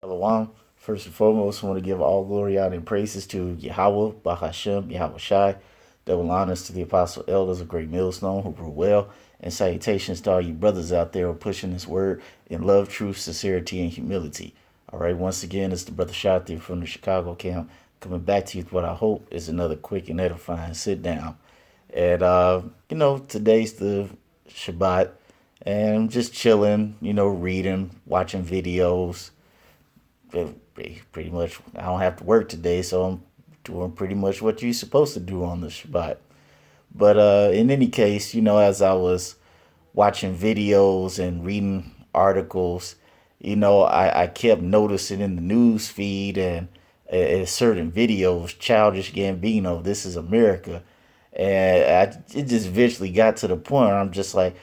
Shalom. First and foremost, I want to give all glory, honor, and praises to Yahweh, Bahashem, Yahweh Shai. Double honors to the apostle elders of Great Millstone who grew well. And salutations to all you brothers out there who are pushing this word in love, truth, sincerity, and humility. All right, once again, it's the brother Shati from the Chicago camp coming back to you with what I hope is another quick and edifying sit down. And, today's the Shabbat, and I'm just chilling, reading, watching videos, pretty much. I don't have to work today, so I'm doing pretty much what you're supposed to do on the Shabbat. But in any case, as I was watching videos and reading articles, I kept noticing in the news feed and certain videos, Childish Gambino, This Is America. And it just eventually got to the point where I'm just like,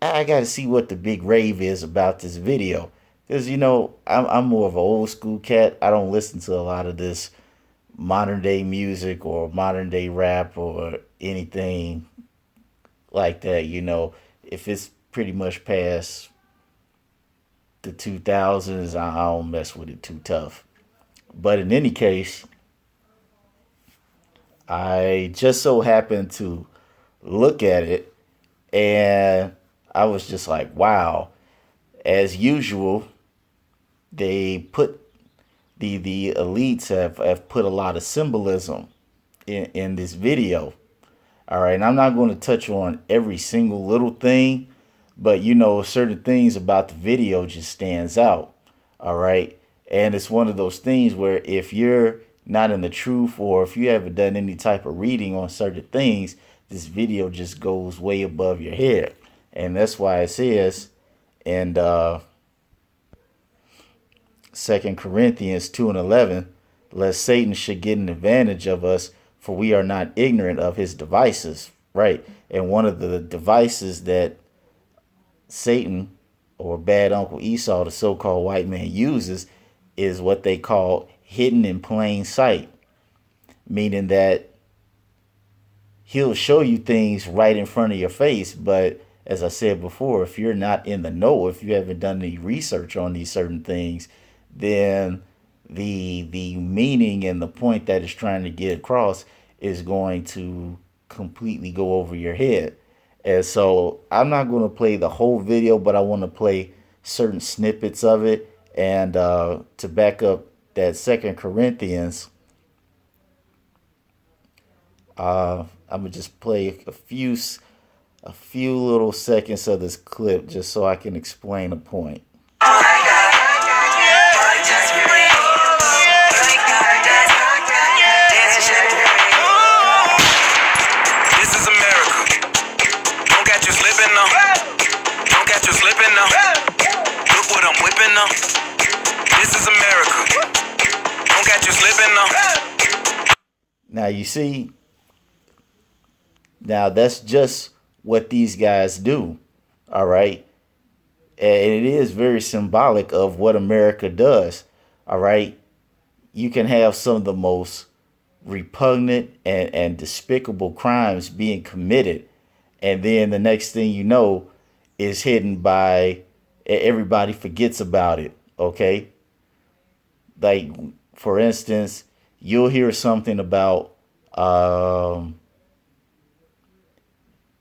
I got to see what the big rave is about this video. Because, I'm more of an old school cat. I don't listen to a lot of this modern day music or modern day rap or anything like that. If it's pretty much past the 2000s, I don't mess with it too tough. But in any case, I just so happened to look at it and I was just like, wow. As usual, they put the elites have put a lot of symbolism in this video. All right, and I'm not going to touch on every single little thing, but certain things about the video just stands out. All right, and it's one of those things where if you're not in the truth or if you haven't done any type of reading on certain things, this video just goes way above your head, and that's why it says, and 2 Corinthians 2:11, lest Satan should get an advantage of us, for we are not ignorant of his devices. Right. And one of the devices that Satan or bad Uncle Esau, the so called white man, uses is what they call hidden in plain sight, meaning that he'll show you things right in front of your face. But as I said before, if you're not in the know, if you haven't done any research on these certain things, then the meaning and the point that it's trying to get across is going to completely go over your head. And so I'm not going to play the whole video, but I want to play certain snippets of it. And to back up that 2 Corinthians, I'm gonna just play a few little seconds of this clip just so I can explain a point. This is America. Don't catch you slipping now. Don't catch you slipping now. Look what I'm whipping now. This is America. Don't catch you slipping now. Now you see, now that's just what these guys do. All right. And it is very symbolic of what America does. All right. You can have some of the most repugnant and despicable crimes being committed. And then the next thing you know is hidden by everybody forgets about it. Okay. Like, for instance, you'll hear something about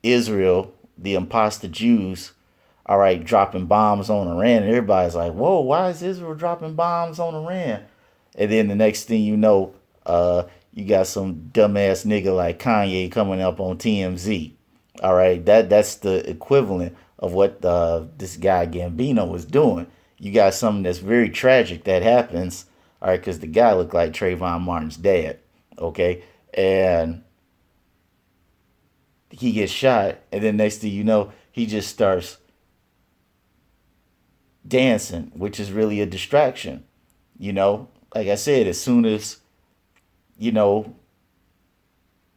Israel, the imposter Jews, all right, dropping bombs on Iran. And everybody's like, whoa, why is Israel dropping bombs on Iran? And then the next thing you know, you got some dumbass nigga like Kanye coming up on TMZ. All right, that's the equivalent of what this guy Gambino was doing. You got something that's very tragic that happens. All right, because the guy looked like Trayvon Martin's dad. Okay, and he gets shot, and then next thing you know, he just starts dancing, which is really a distraction. Like I said, as soon as you know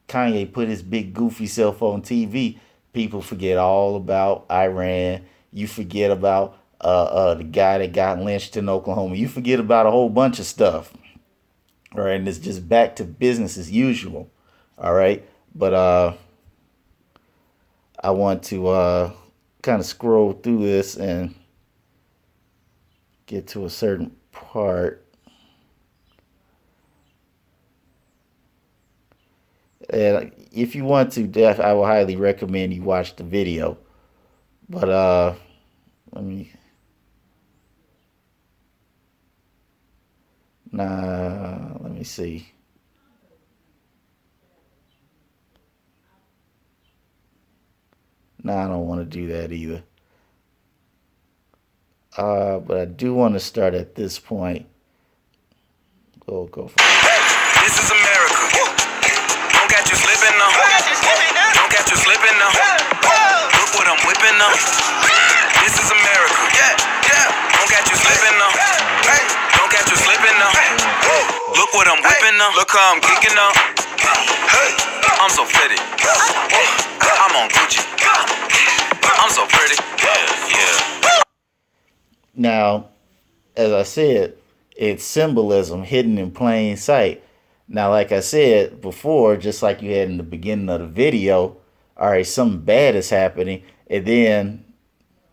Kanye put his big goofy self on TV, people forget all about Iran. You forget about the guy that got lynched in Oklahoma. You forget about a whole bunch of stuff. All right, and it's just back to business as usual. All right, but I want to kind of scroll through this and get to a certain part. And if you want to, Jeff, I will highly recommend you watch the video. But let me let me see. Nah, I don't want to do that either. But I do want to start at this point. Go for it. This is America. Don't catch you slipping now. Don't catch you slipping now. Look what I'm whipping now. This is America. Yeah. Don't catch you slipping now. Don't catch you slipping now. Look what I'm whipping now. Look how I'm kicking now. I'm so pretty. I'm on Gucci. I'm so pretty. Yeah. Now, as I said, it's symbolism hidden in plain sight. Now, like I said before, just like you had in the beginning of the video, all right, something bad is happening, and then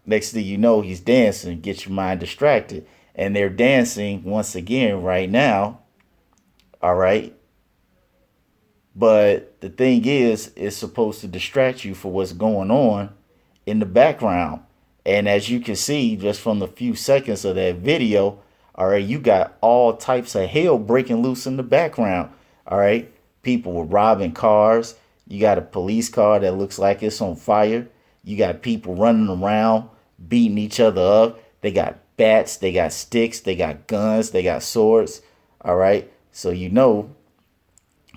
next thing you know, he's dancing, get your mind distracted. And they're dancing once again right now, all right? But the thing is, it's supposed to distract you for what's going on in the background. And as you can see, just from the few seconds of that video, all right, you got all types of hell breaking loose in the background. All right, people were robbing cars. You got a police car that looks like it's on fire. You got people running around, beating each other up. They got bats, they got sticks, they got guns, they got swords. All right, so you know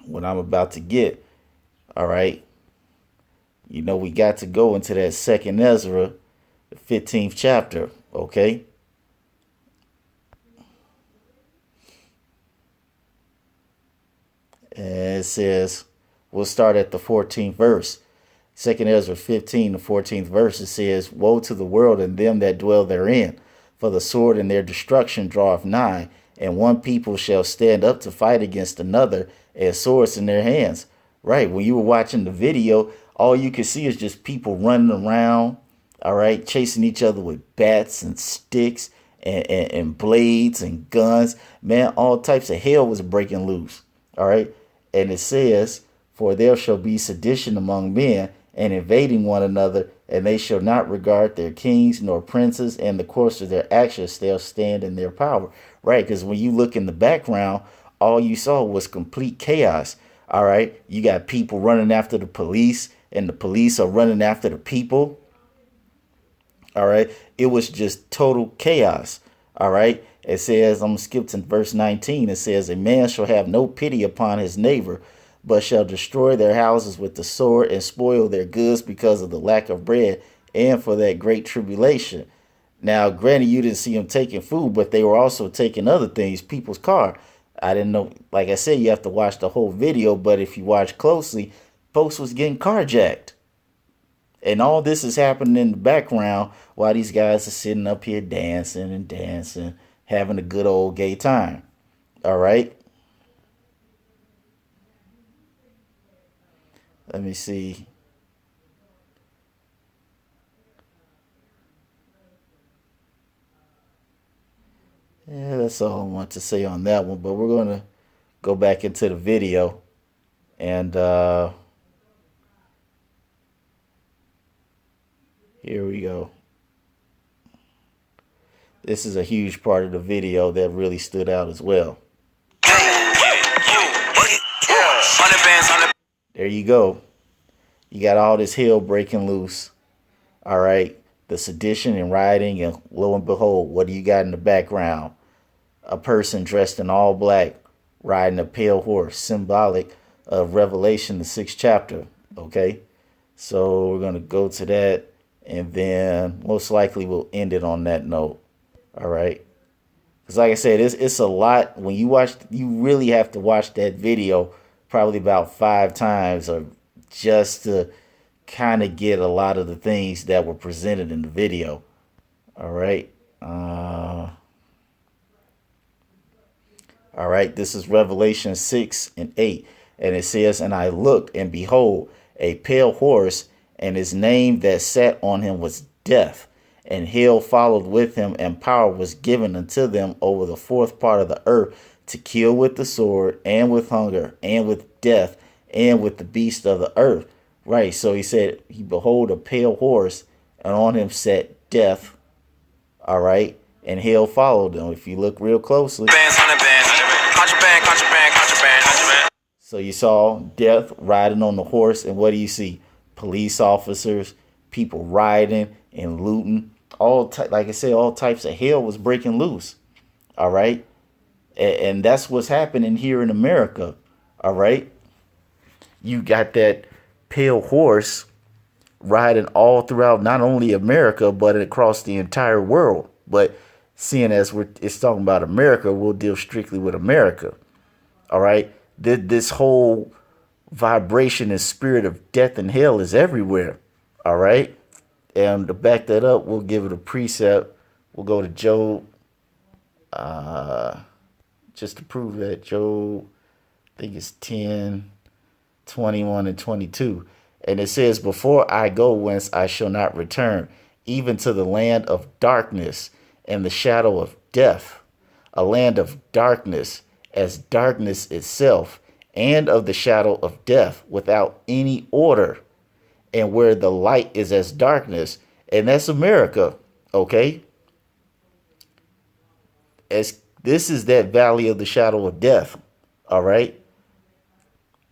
what I'm about to get. All right, you know we got to go into that second Ezra, the 15th chapter, okay? And it says, we'll start at the 14th verse. 2nd Ezra 15, the 14th verse, it says, Woe to the world and them that dwell therein, for the sword and their destruction draweth nigh, and one people shall stand up to fight against another, and swords in their hands. Right, when you were watching the video, all you could see is just people running around, all right, chasing each other with bats and sticks and blades and guns. Man, all types of hell was breaking loose. All right. And it says, For there shall be sedition among men, and invading one another, and they shall not regard their kings nor princes, and the course of their actions shall stand in their power. Right. Because when you look in the background, all you saw was complete chaos. All right. You got people running after the police, and the police are running after the people. All right. It was just total chaos. All right. It says, I'm going to skip to verse 19. It says, A man shall have no pity upon his neighbor, but shall destroy their houses with the sword and spoil their goods because of the lack of bread and for that great tribulation. Now, granted, you didn't see them taking food, but they were also taking other things, people's car. I didn't know. Like I said, you have to watch the whole video. But if you watch closely, folks was getting carjacked. And all this is happening in the background while these guys are sitting up here dancing and dancing, having a good old gay time. All right. Let me see. Yeah, that's all I want to say on that one. But we're going to go back into the video. And here we go. This is a huge part of the video that really stood out as well. There you go. You got all this hell breaking loose. All right. The sedition and rioting, and lo and behold, what do you got in the background? A person dressed in all black riding a pale horse, symbolic of Revelation, the 6th chapter. Okay. So we're going to go to that, and then most likely we'll end it on that note. All right. Because like I said, it's a lot. When you watch, you really have to watch that video probably about 5 times, or just to kind of get a lot of the things that were presented in the video. All right. All right. This is Revelation 6 and 8. And it says, And I looked, and behold, a pale horse, and his name that sat on him was Death. and hell followed with him, and power was given unto them over the fourth part of the earth to kill with the sword, and with hunger, and with death, and with the beasts of the earth. Right, so he said, he behold a pale horse, and on him sat death. All right, and hell followed them. If you look real closely. So you saw death riding on the horse, and what do you see? Police officers, people riding and looting. Like I said, all types of hell was breaking loose. All right, and that's what's happening here in America. All right, you got that pale horse riding all throughout not only America but across the entire world. But seeing as it's talking about America, we'll deal strictly with America. All right, this whole vibration and spirit of death and hell is everywhere. All right, and to back that up, we'll give it a precept. We'll go to Job, just to prove that. Job, I think it's 10, 21 and 22. And it says, before I go whence I shall not return, even to the land of darkness and the shadow of death, a land of darkness as darkness itself, and of the shadow of death, without any order, and where the light is as darkness. And that's America, okay? This is that valley of the shadow of death, all right?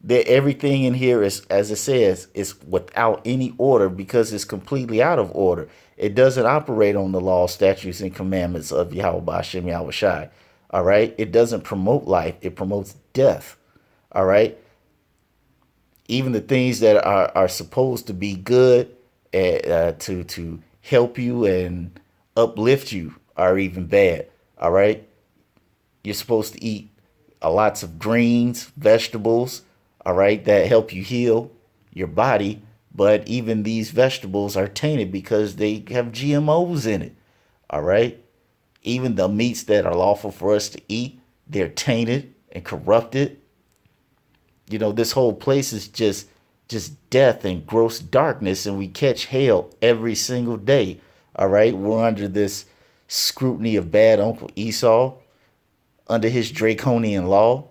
That everything in here is, as it says, is without any order, because it's completely out of order. It doesn't operate on the law, statutes, and commandments of Yahweh Ba'ashem Yahweh Shai. All right. It doesn't promote life. It promotes death. All right. Even the things that are supposed to be good, to help you and uplift you, are even bad. All right. You're supposed to eat lots of greens, vegetables, all right, that help you heal your body. But even these vegetables are tainted because they have GMOs in it. All right. Even the meats that are lawful for us to eat, they're tainted and corrupted. You know, this whole place is just death and gross darkness, and we catch hell every single day. All right. We're under this scrutiny of bad Uncle Esau, under his draconian law.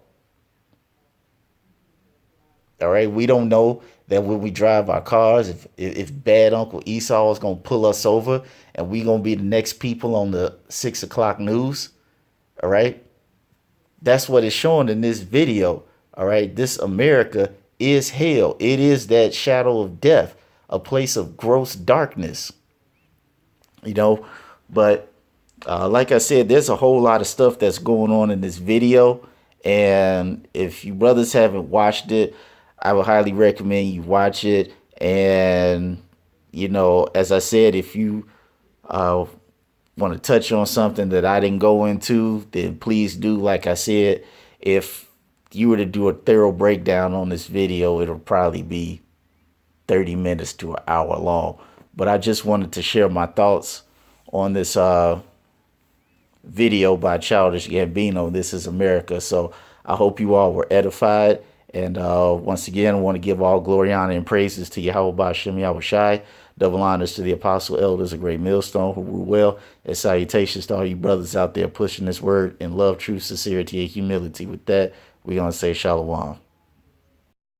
All right, we don't know that when we drive our cars, if bad Uncle Esau is going to pull us over and we going to be the next people on the 6 o'clock news. All right, that's what it's showing in this video. All right, this America is hell. It is that shadow of death, a place of gross darkness. You know, but like I said, there's a whole lot of stuff that's going on in this video. And if you brothers haven't watched it, I would highly recommend you watch it. And, you know, as I said, if you want to touch on something that I didn't go into, then please do. Like I said, if you were to do a thorough breakdown on this video, it'll probably be 30 minutes to an hour long. But I just wanted to share my thoughts on this video by Childish Gambino. This is America. So I hope you all were edified. And once again, I want to give all glory, honor, and praises to Yahweh Ba'ashem Yahweh Shai. Double honors to the apostle elders, a great millstone who rule well. And salutations to all you brothers out there pushing this word in love, truth, sincerity, and humility. With that, we're going to say shalom.